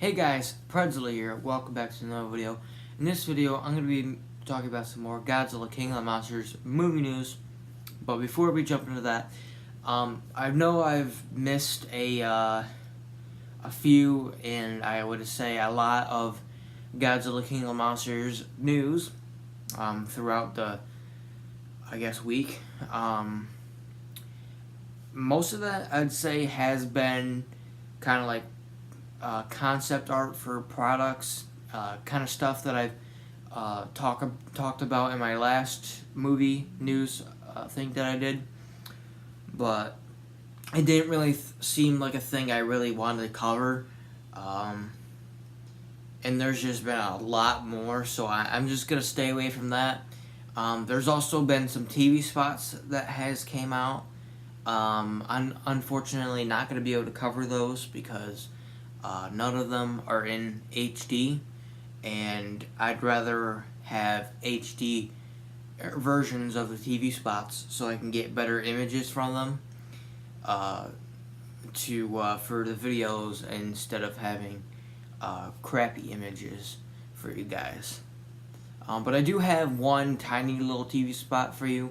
Hey guys, Predzilla here. Welcome back to another video. In this video, I'm going to be talking about some more Godzilla King of the Monsters movie news. But before we jump into that, I know I've missed a few, and I would say a lot of Godzilla King of the Monsters news throughout the, week. Most of that, I'd say, has been kind of like concept art for products, kind of stuff that I've talked about in my last movie news thing that I did, but it didn't really seem like a thing I really wanted to cover, and there's just been a lot more, so I'm just gonna stay away from that. There's also been some TV spots that has came out. I'm unfortunately not gonna be able to cover those because none of them are in HD, and I'd rather have HD versions of the TV spots so I can get better images from them for the videos instead of having crappy images for you guys. But I do have one tiny little TV spot for you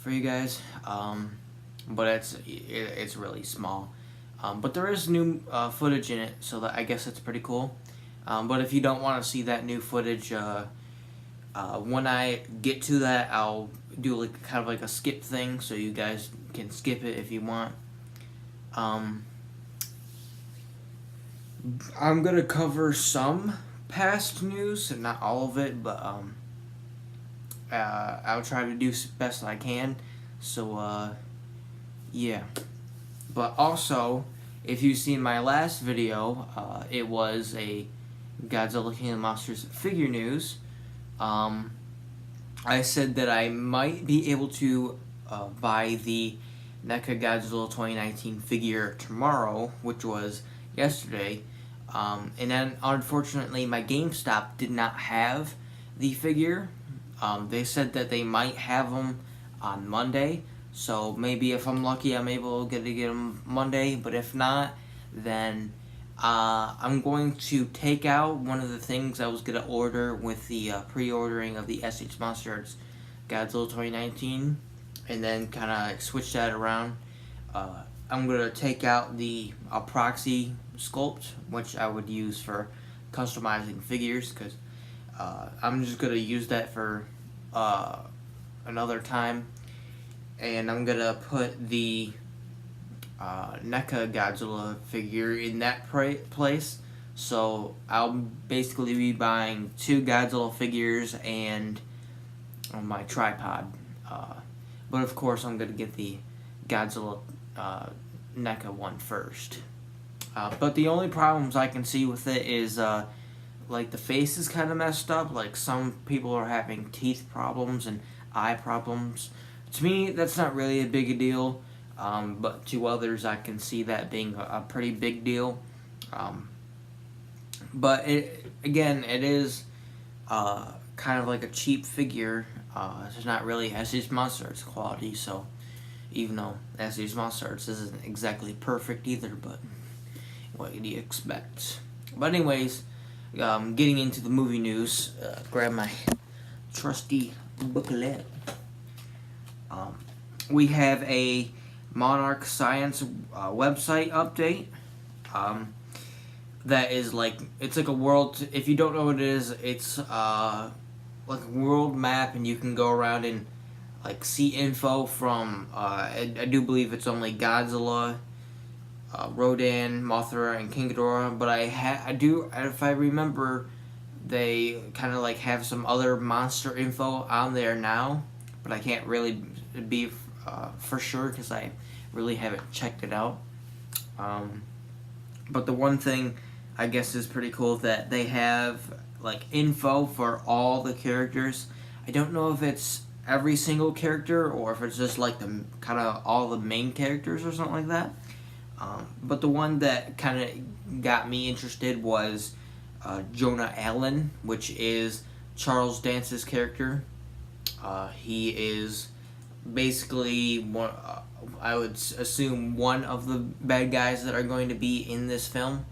guys, but it's really small. But there is new footage in it, so I guess that's pretty cool. But if you don't want to see that new footage, when I get to that, I'll do kind of like a skip thing, so you guys can skip it if you want. I'm gonna cover some past news, and not all of it, but I'll try to do best I can. So yeah. But also, if you've seen my last video, it was a Godzilla King of the Monsters figure news. I said that I might be able to buy the NECA Godzilla 2019 figure tomorrow, which was yesterday. And then, unfortunately, my GameStop did not have the figure. They said that they might have them on Monday. So maybe if I'm lucky, I'm able to get them Monday. But if not, then I'm going to take out one of the things I was going to order with the pre-ordering of the SH Monster Arts Godzilla 2019. And then kind of switch that around. I'm going to take out the proxy sculpt, which I would use for customizing figures. Because I'm just going to use that for another time. And I'm gonna put the NECA Godzilla figure in that place. So I'll basically be buying 2 Godzilla figures and on my tripod. But of course I'm gonna get the Godzilla NECA one first. But the only problems I can see with it is like the face is kind of messed up. Like some people are having teeth problems and eye problems. To me, that's not really a big a deal, but to others, I can see that being a pretty big deal. But it is kind of like a cheap figure. It's not really SH Monster Arts quality, so even though SH Monster Arts isn't exactly perfect either, but what do you expect? But anyways, getting into the movie news, grab my trusty booklet. We have a Monarch Science website update. That is it's like a world. If you don't know what it is, it's like a world map, and you can go around and see info from. I do believe it's only Godzilla, Rodan, Mothra, and King Ghidorah. But I do, if I remember, they kind of have some other monster info on there now. But I can't really be for sure because I really haven't checked it out. But the one thing I guess is pretty cool that they have info for all the characters. I don't know if it's every single character or if it's just the kind of all the main characters or something like that. But the one that kind of got me interested was Jonah Allen, which is Charles Dance's character. He is basically one, I would assume one of the bad guys that are going to be in this film.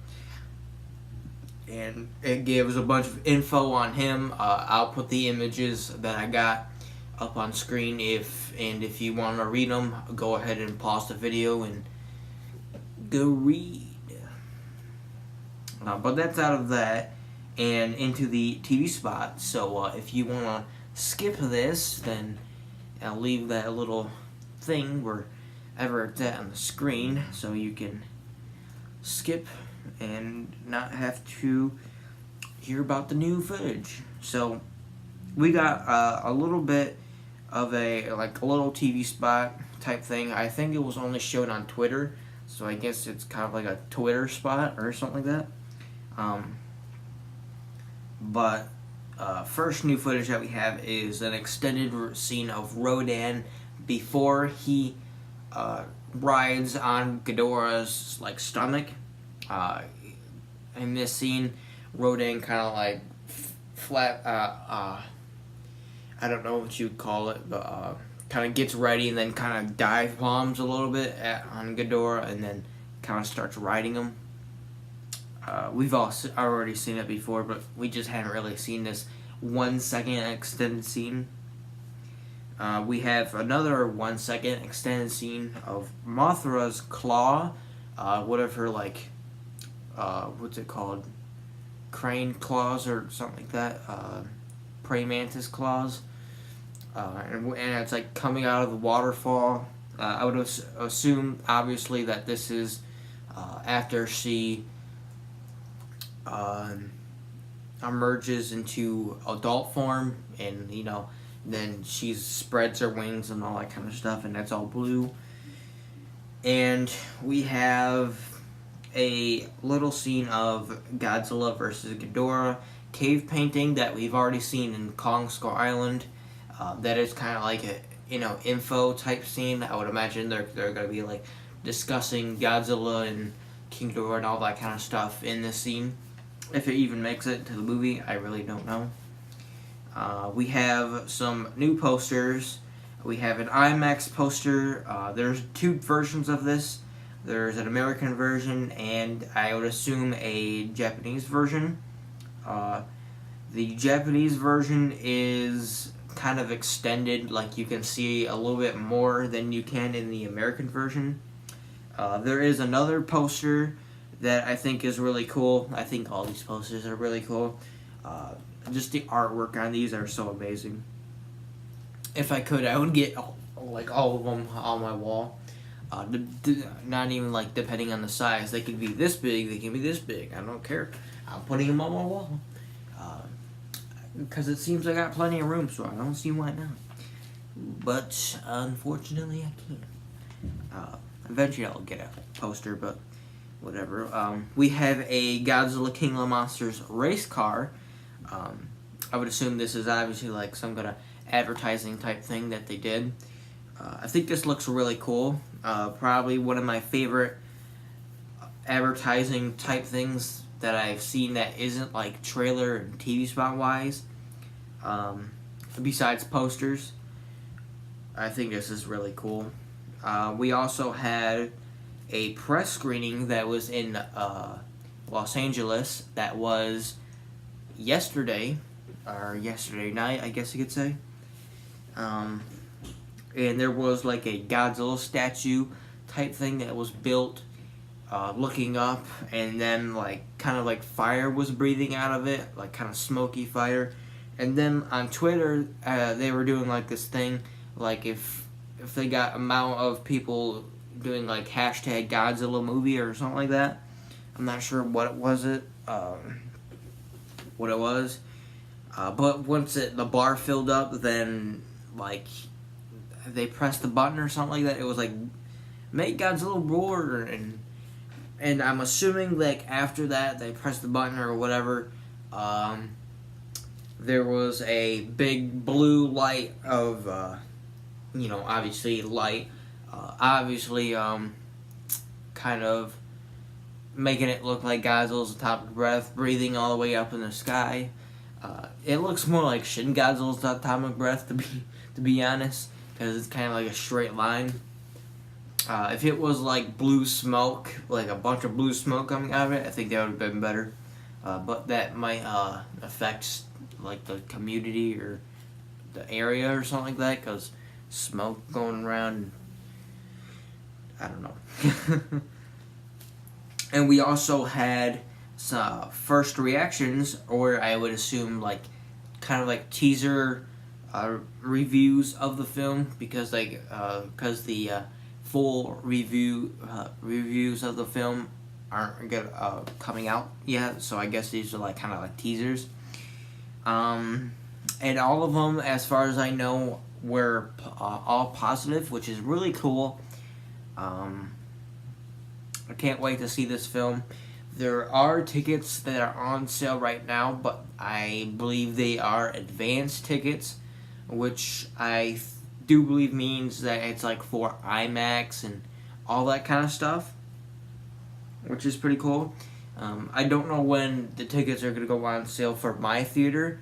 and it gives a bunch of info on him. I'll put the images that I got up on screen if you want to read them, go ahead and pause the video and go read. But that's out of that and into the TV spot. So if you want to skip this, then I'll leave that little thing wherever it's at on the screen so you can skip and not have to hear about the new footage. So we got a little bit of a little TV spot type thing. I think it was only shown on Twitter, so I guess it's kind of like a Twitter spot or something like that. But first new footage that we have is an extended scene of Rodan before he rides on Ghidorah's stomach. In this scene, Rodan kind of flat. I don't know what you'd call it, but kind of gets ready and then kind of dive bombs a little bit on Ghidorah and then kind of starts riding him. We've all already seen it before, but we just haven't really seen this 1 second extended scene. We have another 1 second extended scene of Mothra's claw, whatever, what's it called? Crane claws or something like that. Praying mantis claws. And it's coming out of the waterfall. I would assume, obviously, that this is after she emerges into adult form, and then she spreads her wings and all that kind of stuff, and that's all blue. And we have a little scene of Godzilla versus Ghidorah cave painting that we've already seen in Kong Skull Island. That is kind of like a info type scene. I would imagine they're going to be discussing Godzilla and King Ghidorah and all that kind of stuff in this scene. If it even makes it to the movie, I really don't know. We have some new posters. We have an IMAX poster. There's two versions of this. There's an American version and I would assume a Japanese version. The Japanese version is kind of extended, you can see a little bit more than you can in the American version. There is another poster that I think is really cool. I think all these posters are really cool. Just the artwork on these are so amazing. If I could, I would get all of them on my wall. Not even depending on the size. They could be this big, they can be this big. I don't care. I'm putting them on my wall. Because it seems I got plenty of room, so I don't see why not. But unfortunately, I can't. Eventually, I'll get a poster, but whatever. We have a Godzilla King of the Monsters race car. I would assume this is obviously some kind of advertising type thing that they did. I think this looks really cool. Probably one of my favorite advertising type things that I've seen that isn't trailer and TV spot wise. Besides posters, I think this is really cool. We also had a press screening that was in Los Angeles that was yesterday night, I guess you could say. And there was a Godzilla statue type thing that was built looking up, and then kind of fire was breathing out of it, kind of smoky fire. And then on Twitter they were doing this thing, if they got amount of people doing hashtag Godzilla movie or something like that. I'm not sure what it was. But once the bar filled up, then they pressed the button or something like that. It was make Godzilla roar, and I'm assuming after that they pressed the button or whatever. There was a big blue light of obviously light, kind of making it look like Godzilla's atomic breath breathing all the way up in the sky. It looks more like Shin Godzilla's atomic breath, to be honest, because it's kind of a straight line. If it was blue smoke, a bunch of blue smoke coming out of it, I think that would have been better. but that might affect like the community or the area or something like that, because smoke going around, I don't know. And we also had some first reactions, or I would assume like kind of like teaser reviews of the film, because the full reviews of the film aren't coming out yet. So I guess these are like kind of like teasers. And all of them, as far as I know, were all positive, which is really cool. I can't wait to see this film. There are tickets that are on sale right now, but I believe they are advanced tickets, which I do believe means that it's like for IMAX and all that kind of stuff, which is pretty cool. I don't know when the tickets are going to go on sale for my theater,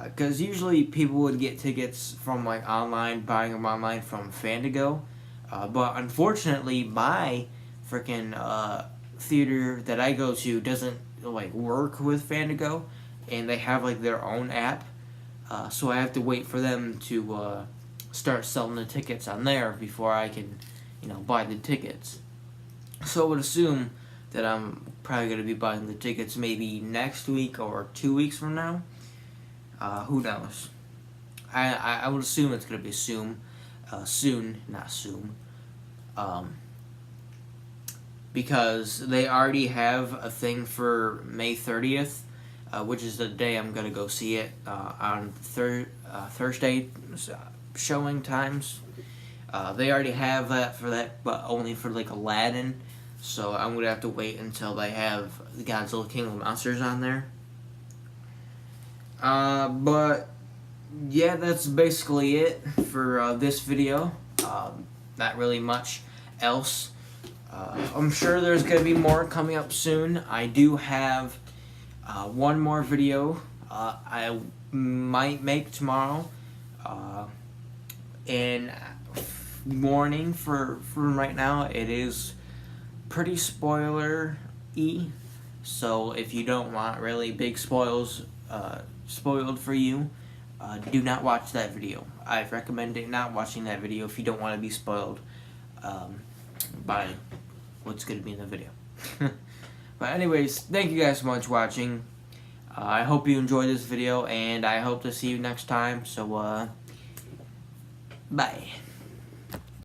because usually people would get tickets from like online, buying them online from Fandango, but unfortunately my freaking theater that I go to doesn't like work with Fandango, and they have like their own app, so I have to wait for them to start selling the tickets on there before I can, buy the tickets. So I would assume that I'm probably going to be buying the tickets maybe next week or 2 weeks from now. Who knows? I would assume it's going to be soon, not soon. Because they already have a thing for May 30th, which is the day I'm going to go see it, on Thursday showing times. They already have that for that, but only for like Aladdin. So I'm going to have to wait until they have the Godzilla King of the Monsters on there. But yeah, that's basically it for this video. Not really much else. I'm sure there's going to be more coming up soon. I do have one more video I might make tomorrow. And warning for right now, it is pretty spoiler-y. So if you don't want really big spoiled for you, do not watch that video. I recommend not watching that video if you don't want to be spoiled by what's going to be in the video. But anyways, thank you guys so much for watching. I hope you enjoyed this video, and I hope to see you next time. So, bye.